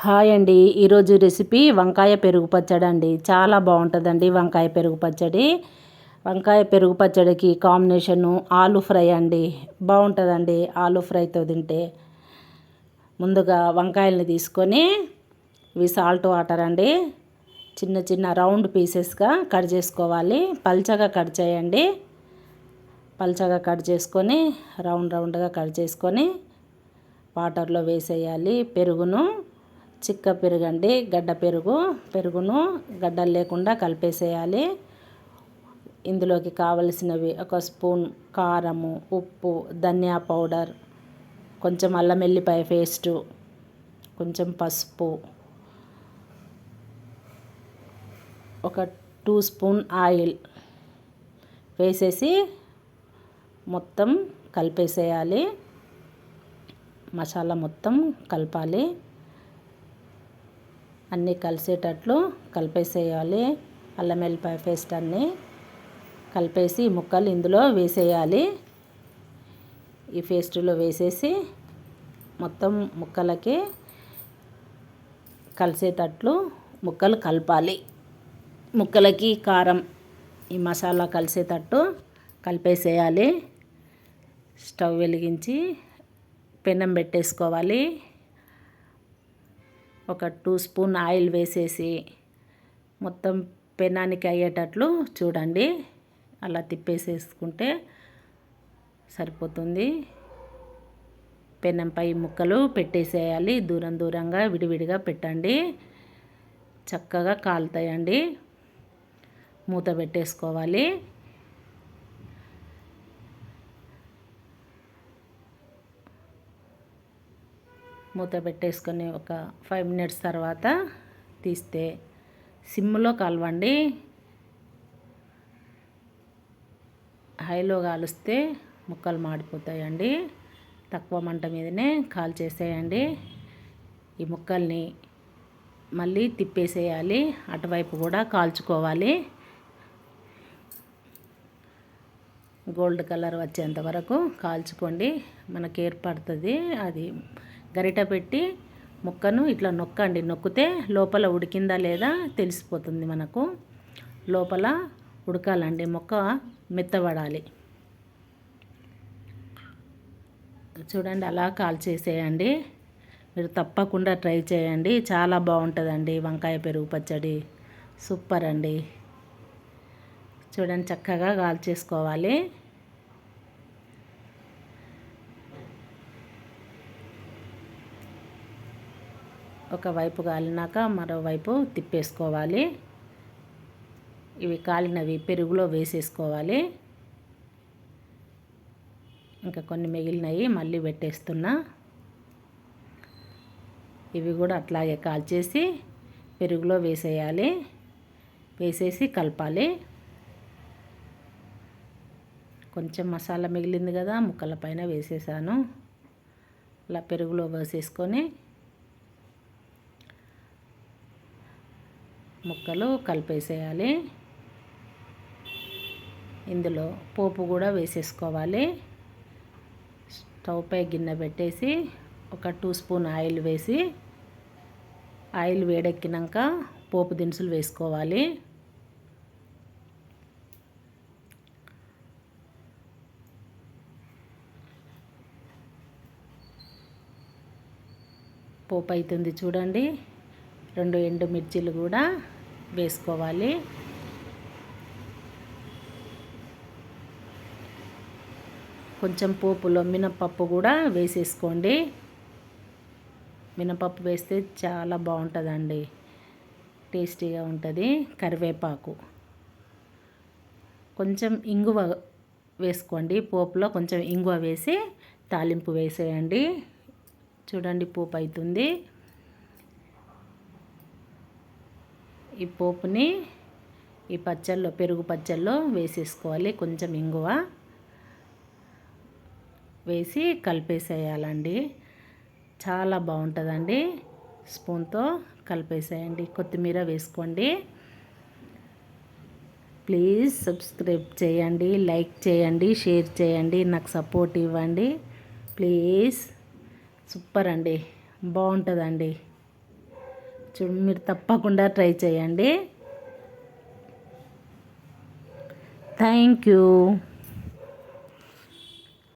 Hi అండి. ఈరోజు recipe వంకాయ పెరుగు పచ్చడి అండి. చాలా బాగుంటుందండి వంకాయ పెరుగు పచ్చడి. వంకాయ పెరుగు పచ్చడికి కాంబినేషను ఆలు ఫ్రై అండి. బాగుంటుందండి ఆలు ఫ్రైతో తింటే. ముందుగా వంకాయలని తీసుకొని ఇవి సాల్ట్ వాటర్ అండి చిన్న చిన్న రౌండ్ పీసెస్గా కట్ చేసుకోవాలి. పల్చగా కట్ చేయండి. పల్చగా కట్ చేసుకొని రౌండ్గా కట్ చేసుకొని వాటర్లో వేసేయాలి. పెరుగును చిక్క పెరుగండి, గడ్డ పెరుగును గడ్డలు లేకుండా కలిపేసేయాలి. ఇందులోకి కావలసినవి ఒక స్పూన్ కారము, ఉప్పు, ధనియా పౌడర్, కొంచెం అల్లం వెల్లిపాయ పేస్టు, కొంచెం పసుపు, ఒక 2 స్పూన్ ఆయిల్ వేసేసి మొత్తం కలిపేసేయాలి. మసాలా మొత్తం కలపాలి. అన్నీ కలిసేటట్లు కలిపేసేయాలి. అల్లం వెల్లిపాయ పేస్ట్ అన్నీ కలిపేసి ముక్కలు ఇందులో వేసేయాలి. ఈ పేస్టులో వేసేసి మొత్తం ముక్కలకి కలిసేటట్లు ముక్కలు కలపాలి. ముక్కలకి కారం ఈ మసాలా కలిసేటట్టు కలిపేసేయాలి. స్టవ్ వెలిగించి పెనం పెట్టేసుకోవాలి. ఒక 2 స్పూన్ ఆయిల్ వేసేసి మొత్తం పెనానికి అయ్యేటట్లు చూడండి. అలా తిప్పేసేసుకుంటే సరిపోతుంది. పెనంపై ముక్కలు పెట్టేసేయాలి. దూరంగా విడివిడిగా పెట్టండి. చక్కగా కాలుతాయండి. మూత పెట్టేసుకోవాలి. మూత పెట్టేసుకొని ఒక 5 మినిట్స్ తర్వాత తీస్తే సిమ్లో కాలవండి. హైలో కాలుస్తే ముక్కలు మాడిపోతాయండి. తక్కువ మంట మీదనే కాల్చేసేయండి. ఈ ముక్కల్ని మళ్ళీ తిప్పేసేయాలి. అటువైపు కూడా కాల్చుకోవాలి. గోల్డ్ కలర్ వచ్చేంత వరకు కాల్చుకోండి. మనకు ఏర్పడుతుంది. అది గరిట పెట్టి ముక్కను ఇట్లా నొక్కండి. నొక్కితే లోపల ఉడికిందా లేదా తెలిసిపోతుంది. మనకు లోపల ఉడకాలండి. ముక్క మెత్తబడాలి. చూడండి అలా కాల్చేసేయండి. మీరు తప్పకుండా ట్రై చేయండి. చాలా బాగుంటుందండి వంకాయ పెరుగు పచ్చడి. సూపర్ అండి. చూడండి చక్కగా కాల్చేసుకోవాలి. ఒకవైపు కాలినాక మరోవైపు తిప్పేసుకోవాలి. ఇవి కాలినవి పెరుగులో వేసేసుకోవాలి. ఇంకా కొన్ని మిగిలినవి మళ్ళీ పెట్టేస్తున్నా. ఇవి కూడా అట్లాగే కాల్చేసి పెరుగులో వేసేయాలి. వేసేసి కలపాలి. కొంచెం మసాలా మిగిలింది కదా ముక్కల పైన వేసేసాను. అలా పెరుగులో వేసేసుకొని ముక్కలు కలిపేసేయాలి. ఇందులో పోపు కూడా వేసేసుకోవాలి. స్టవ్ పై గిన్నె పెట్టేసి ఒక 2 స్పూన్ ఆయిల్ వేసి ఆయిల్ వేడెక్కినాక పోపు దినుసులు వేసుకోవాలి. పోపు అవుతుంది చూడండి. 2 ఎండుమిర్చీలు కూడా వేసుకోవాలి. కొంచెం పోపులో మినపప్పు కూడా వేసేసుకోండి. మినపప్పు వేస్తే చాలా బాగుంటుందండి. టేస్టీగా ఉంటుంది. కరివేపాకు, కొంచెం ఇంగువ వేసుకోండి. పోపులో కొంచెం ఇంగువ వేసి తాలింపు వేసేయండి. చూడండి పోపు అవుతుంది. ఈ పోపుని ఈ పచ్చళ్ళలో పెరుగు పచ్చళ్ళలో వేసేసుకోవాలి. కొంచెం ఇంగువ వేసి కలిపేసేయాలండి. చాలా బాగుంటుందండి. స్పూన్తో కలిపేసేయండి. కొత్తిమీర వేసుకోండి. ప్లీజ్ సబ్స్క్రైబ్ చేయండి, లైక్ చేయండి, షేర్ చేయండి. నాకు సపోర్ట్ ఇవ్వండి ప్లీజ్. సూపర్ అండి. బాగుంటుందండి. మీరు తప్పకుండా ట్రై చేయండి. Thank you.